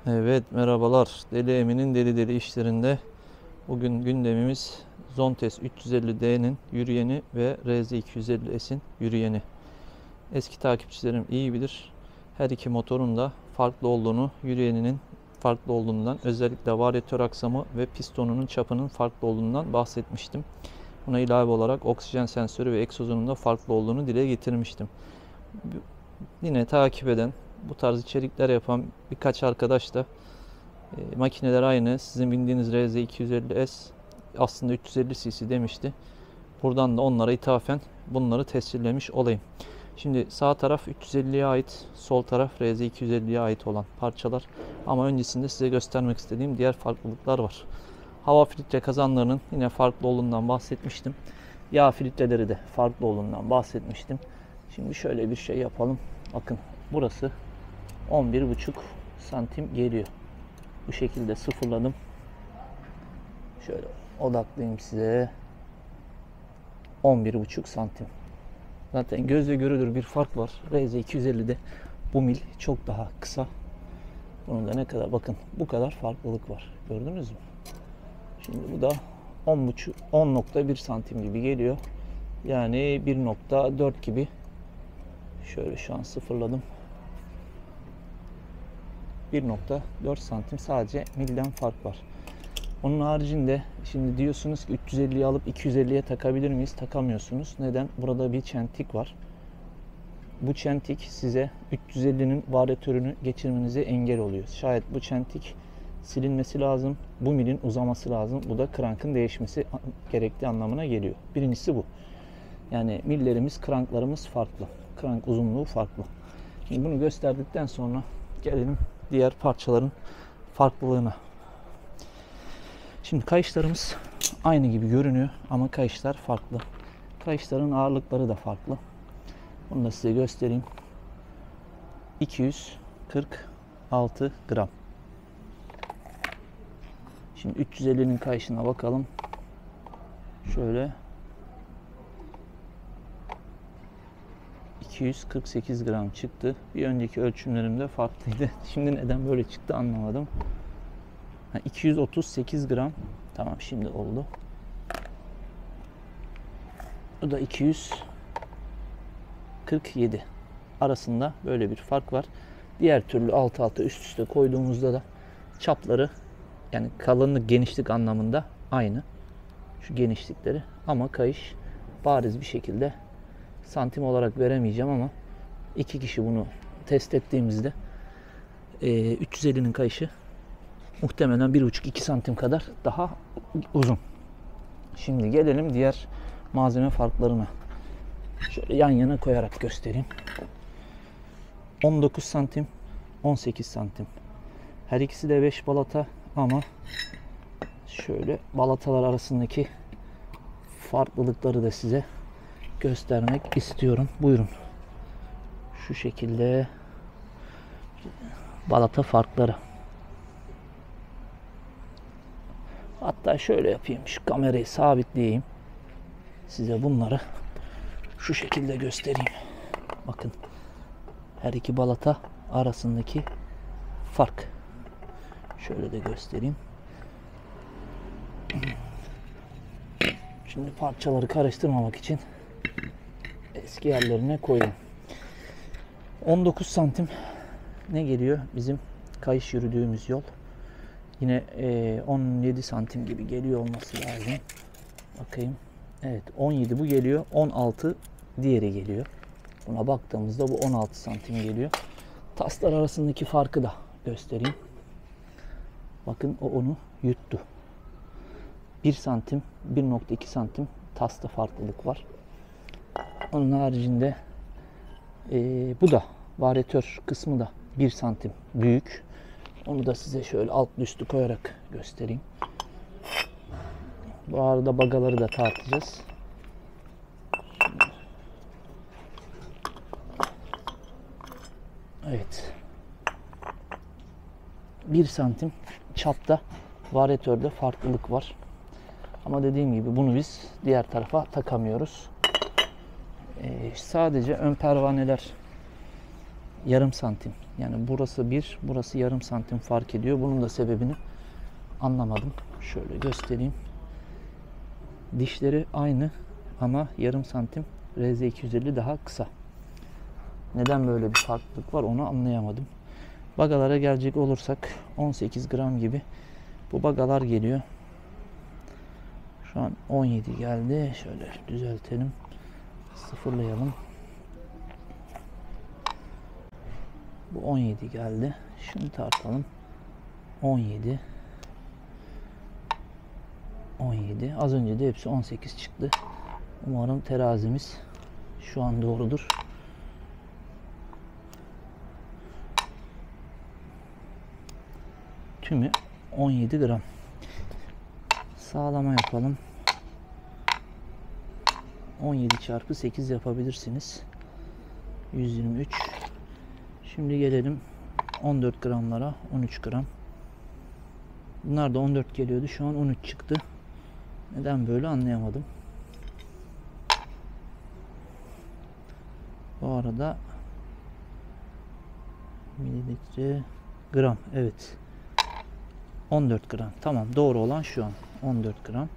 Evet, merhabalar. Deli Emin'in deli deli işlerinde bugün gündemimiz Zontes 350D'nin yürüyeni ve RZ 250S'in yürüyeni. Eski takipçilerim iyi bilir. Her iki motorun da farklı olduğunu, yürüyeninin farklı olduğundan, özellikle varyatör aksamı ve pistonunun çapının farklı olduğundan bahsetmiştim. Buna ilave olarak oksijen sensörü ve egzozunun da farklı olduğunu dile getirmiştim. Yine takip eden, bu tarz içerikler yapan birkaç arkadaş da makineler aynı. Sizin bindiğiniz RZ250S aslında 350 cc demişti. Buradan da onlara ithafen bunları tescillemiş olayım. Şimdi sağ taraf 350'ye ait, sol taraf RZ250'ye ait olan parçalar. Ama öncesinde size göstermek istediğim diğer farklılıklar var. Hava filtre kazanlarının yine farklı olduğundan bahsetmiştim. Yağ filtreleri de farklı olduğundan bahsetmiştim. Şimdi şöyle bir şey yapalım. Bakın burası 11,5 santim geliyor. Bu şekilde sıfırladım. Şöyle odaklayayım size. 11,5 santim. Zaten gözle görülür bir fark var. RZ250'de bu mil çok daha kısa. Bunun da ne kadar, bakın bu kadar farklılık var. Gördünüz mü? Şimdi bu da 10,1 santim gibi geliyor. Yani 1,4 gibi. Şöyle şu an sıfırladım. 1,4 santim sadece milden fark var. Onun haricinde şimdi diyorsunuz ki 350'yi alıp 250'ye takabilir miyiz? Takamıyorsunuz. Neden? Burada bir çentik var. Bu çentik size 350'nin varyatörünü geçirmenize engel oluyor. Şayet bu çentik silinmesi lazım. Bu milin uzaması lazım. Bu da krankın değişmesi gerektiği anlamına geliyor. Birincisi bu. Yani millerimiz, kranklarımız farklı. Krank uzunluğu farklı. Şimdi bunu gösterdikten sonra gelelim diğer parçaların farklılığına. Şimdi kayışlarımız aynı gibi görünüyor ama kayışlar farklı. Kayışların ağırlıkları da farklı. Bunu da size göstereyim. 246 gram. Şimdi 350'nin kayışına bakalım. Şöyle 248 gram çıktı. Bir önceki ölçümlerimde farklıydı. Şimdi neden böyle çıktı anlamadım. 238 gram. Tamam, şimdi oldu. Bu da 247. Arasında böyle bir fark var. Diğer türlü alt alta üst üste koyduğumuzda da çapları, yani kalınlık, genişlik anlamında aynı. Şu genişlikleri, ama kayış bariz bir şekilde, santim olarak veremeyeceğim ama iki kişi bunu test ettiğimizde 350'nin kayışı muhtemelen 1,5-2 santim kadar daha uzun. Şimdi gelelim diğer malzeme farklarına. Şöyle yan yana koyarak göstereyim. 19 santim, 18 santim. Her ikisi de 5 balata ama şöyle balatalar arasındaki farklılıkları da size göstermek istiyorum. Buyurun. Şu şekilde balata farkları. Hatta şöyle yapayım. Şu kamerayı sabitleyeyim. Size bunları şu şekilde göstereyim. Bakın. Her iki balata arasındaki fark. Şöyle de göstereyim. Şimdi parçaları karıştırmamak için eski yerlerine koyayım. 19 santim ne geliyor? Bizim kayış yürüdüğümüz yol. Yine 17 santim gibi geliyor olması lazım. Bakayım. Evet, 17 bu geliyor. 16 diğeri geliyor. Buna baktığımızda bu 16 santim geliyor. Taslar arasındaki farkı da göstereyim. Bakın o onu yuttu. 1 santim, 1,2 santim tasta farklılık var. Onun haricinde bu da varyatör kısmı da 1 santim büyük. Onu da size şöyle altlı üstü koyarak göstereyim. Bu arada bagaları da tartacağız. Evet. 1 santim çapta, varyatörde farklılık var. Ama dediğim gibi bunu biz diğer tarafa takamıyoruz. Sadece ön pervaneler yarım santim. Yani burası 1, burası yarım santim fark ediyor. Bunun da sebebini anlamadım. Şöyle göstereyim. Dişleri aynı ama yarım santim RZ250 daha kısa. Neden böyle bir farklılık var onu anlayamadım. Bagalara gelecek olursak 18 gram gibi bu bagalar geliyor. Şu an 17 geldi. Şöyle düzeltelim. Sıfırlayalım. Bu 17 geldi. Şunu tartalım. 17. 17. Az önce de hepsi 18 çıktı. Umarım terazimiz şu an doğrudur. Tümü 17 gram. Sağlama yapalım. 17 çarpı 8 yapabilirsiniz. 123. Şimdi gelelim 14 gramlara. 13 gram. Bunlar da 14 geliyordu. Şu an 13 çıktı. Neden böyle anlayamadım. Bu arada mililitre gram. Evet. 14 gram. Tamam. Doğru olan şu an. 14 gram.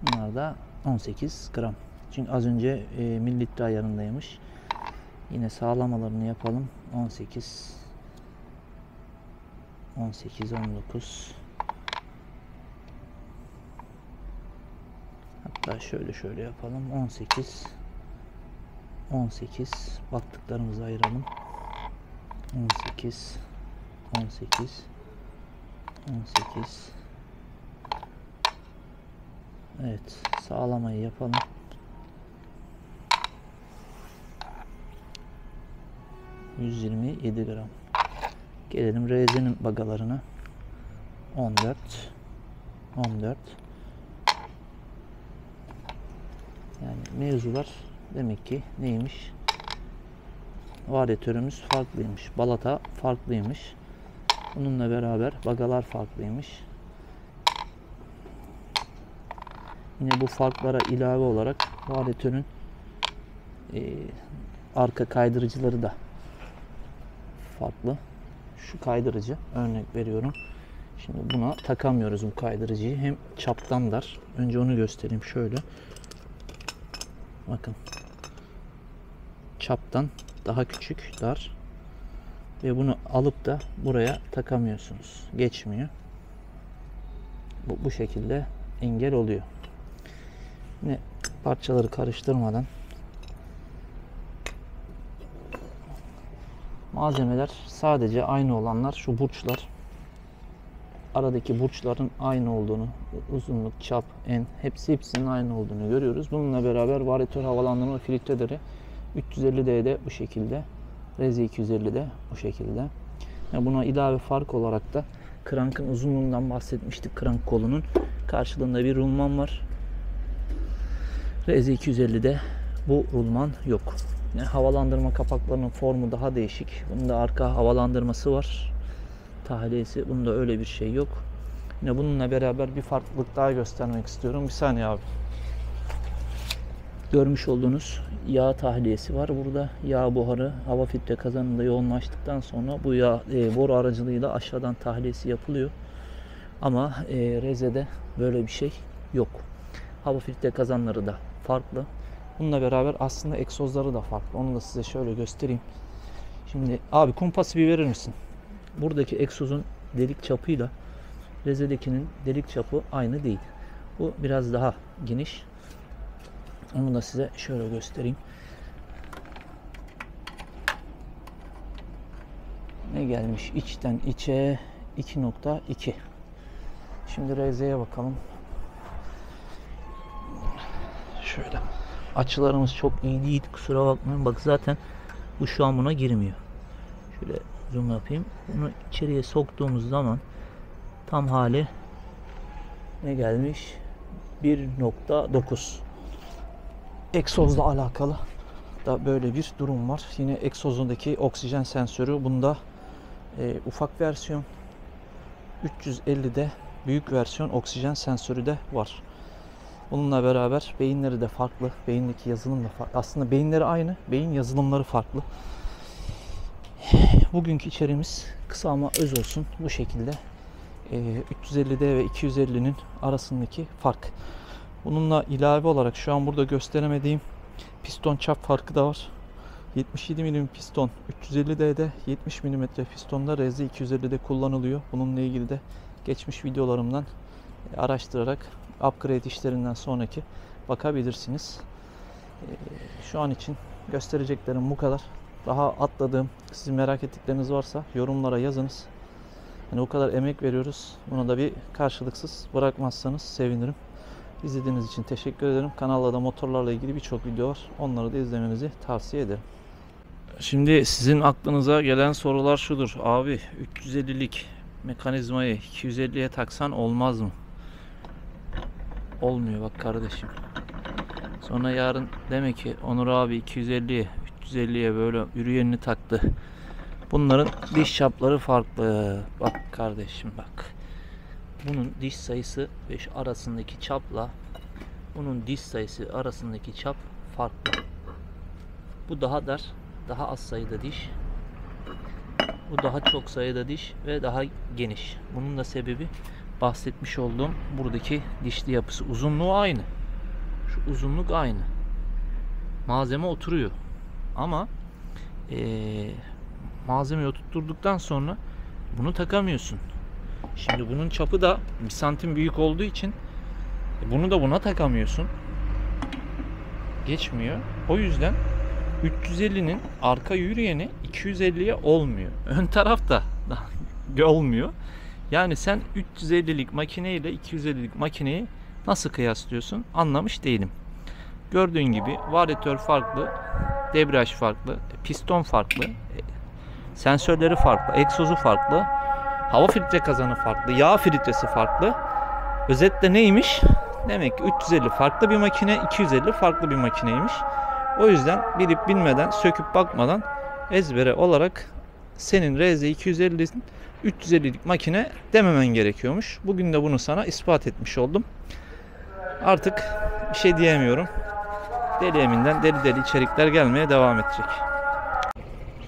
Bunlar da 18 gram. Çünkü az önce mililitre ayarındaymış. Yine sağlamalarını yapalım. 18 19 hatta şöyle yapalım. 18 baktıklarımızı ayıralım. 18 evet, sağlamayı yapalım. 127 gram. Gelelim RZ'nin bagalarına. 14. Yani mevzular demek ki neymiş? Varyatörümüz farklıymış. Balata farklıymış. Bununla beraber bagalar farklıymış. Yine bu farklara ilave olarak varyatörün arka kaydırıcıları da farklı. Şu kaydırıcı, örnek veriyorum. Şimdi buna takamıyoruz bu kaydırıcıyı. Hem çaptan dar. Önce onu göstereyim şöyle. Bakın. Çaptan daha küçük, dar. Ve bunu alıp da buraya takamıyorsunuz. Geçmiyor. Bu şekilde engel oluyor. Yine parçaları karıştırmadan malzemeler sadece aynı olanlar şu burçlar. Aradaki burçların aynı olduğunu, uzunluk, çap, en hepsinin aynı olduğunu görüyoruz. Bununla beraber varyatör havalandırma filtreleri 350D'de bu şekilde, RZ250'de bu şekilde. Yani buna ilave fark olarak da krankın uzunluğundan bahsetmiştik. Krank kolunun karşılığında bir rulman var. RZ250'de bu rulman yok. Yani havalandırma kapaklarının formu daha değişik. Bunun da arka havalandırması var. Tahliyesi. Bunda öyle bir şey yok. Yine bununla beraber bir farklılık daha göstermek istiyorum. Bir saniye abi. Görmüş olduğunuz yağ tahliyesi var. Burada yağ buharı hava filtre kazanında yoğunlaştıktan sonra bu yağ boru aracılığıyla aşağıdan tahliyesi yapılıyor. Ama RZ'de böyle bir şey yok. Hava filtre kazanları da farklı. Bununla beraber aslında egzozları da farklı. Onu da size şöyle göstereyim. Şimdi abi kumpası bir verir misin? Buradaki egzozun delik çapıyla RZ'dekinin delik çapı aynı değil. Bu biraz daha geniş. Onu da size şöyle göstereyim. Ne gelmiş? İçten içe 2.2. Şimdi RZ'ye bakalım. Şöyle. Açılarımız çok iyi değil. Kusura bakmayın. Bak zaten bu şu an buna girmiyor. Şöyle zoom yapayım. Bunu içeriye soktuğumuz zaman tam hali ne gelmiş? 1.9. Egzozla alakalı da böyle bir durum var. Yine egzozundaki oksijen sensörü bunda ufak versiyon. 350'de büyük versiyon oksijen sensörü de var. Bununla beraber beyinleri de farklı. Beyindeki yazılım da farklı. Aslında beyinleri aynı. Beyin yazılımları farklı. Bugünkü içeriğimiz kısa ama öz olsun. Bu şekilde 350D ve 250'nin arasındaki fark. Bununla ilave olarak şu an burada gösteremediğim piston çap farkı da var. 77 mm piston 350D'de, 70 mm pistonda RZ250'de kullanılıyor. Bununla ilgili de geçmiş videolarımdan araştırarak upgrade işlerinden sonraki bakabilirsiniz. Şu an için göstereceklerim bu kadar. Daha atladığım, sizin merak ettikleriniz varsa yorumlara yazınız. Yani o kadar emek veriyoruz. Buna da bir karşılıksız bırakmazsanız sevinirim. İzlediğiniz için teşekkür ederim. Kanalda da motorlarla ilgili birçok video var. Onları da izlemenizi tavsiye ederim. Şimdi sizin aklınıza gelen sorular şudur. Abi 350'lik mekanizmayı 250'ye taksan olmaz mı? Olmuyor bak kardeşim. Sonra yarın demek ki Onur abi 250'ye 350'ye böyle yürüyenini taktı. Bunların diş çapları farklı. Bak kardeşim bak. Bunun diş sayısı ve şu arasındaki çapla bunun diş sayısı arasındaki çap farklı. Bu daha dar, daha az sayıda diş. Bu daha çok sayıda diş ve daha geniş. Bunun da sebebi bahsetmiş olduğum buradaki dişli yapısı. Uzunluğu aynı. Şu uzunluk aynı. Malzeme oturuyor. Ama malzemeyi oturtturduktan sonra bunu takamıyorsun. Şimdi bunun çapı da 1 santim büyük olduğu için bunu da buna takamıyorsun. Geçmiyor. O yüzden 350'nin arka yürüyeni 250'ye olmuyor. Ön taraf da olmuyor. Yani sen 350'lik makine ile 250'lik makineyi nasıl kıyaslıyorsun? Anlamış değilim. Gördüğün gibi varyatör farklı, debriyaj farklı, piston farklı, sensörleri farklı, egzozu farklı, hava filtre kazanı farklı, yağ filtresi farklı. Özetle neymiş? Demek ki 350 farklı bir makine, 250 farklı bir makineymiş. O yüzden bilip bilmeden, söküp bakmadan ezbere olarak senin RZ250'nin 350'lik makine dememen gerekiyormuş. Bugün de bunu sana ispat etmiş oldum. Artık bir şey diyemiyorum. Deli Emin'den deli içerikler gelmeye devam edecek.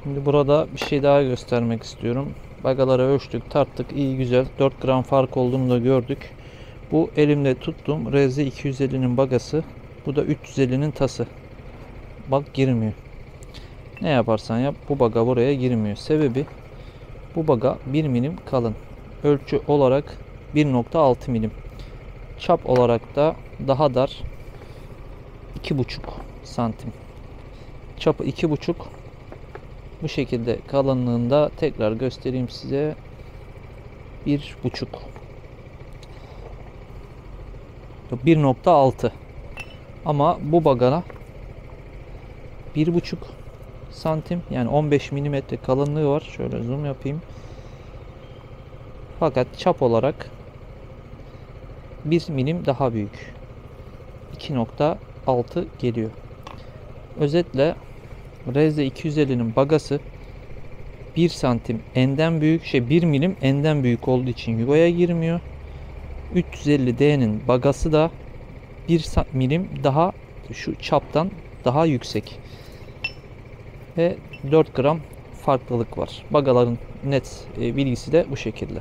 Şimdi burada bir şey daha göstermek istiyorum. Bagaları ölçtük, tarttık, iyi güzel. 4 gram fark olduğunu da gördük. Bu elimde tuttuğum RZ250'nin bagası. Bu da 350'nin tası. Bak girmiyor. Ne yaparsan yap bu baga buraya girmiyor. Sebebi bu baga 1 milim kalın. Ölçü olarak 1.6 milim. Çap olarak da daha dar 2,5 santim. Çapı 2,5. Bu şekilde kalınlığında tekrar göstereyim size. 1,5. 1.6. Ama bu bagana 1,5 santim yani 15 milimetre kalınlığı var. Şöyle zoom yapayım. Fakat çap olarak 1 milim daha büyük. 2.6 geliyor. Özetle RZ250'nin bagası 1 santim enden büyük, 1 milim enden büyük olduğu için yuvaya girmiyor. 350D'nin bagası da 1 milim daha şu çaptan daha yüksek. Ve 4 gram farklılık var. Bagaların net bilgisi de bu şekilde.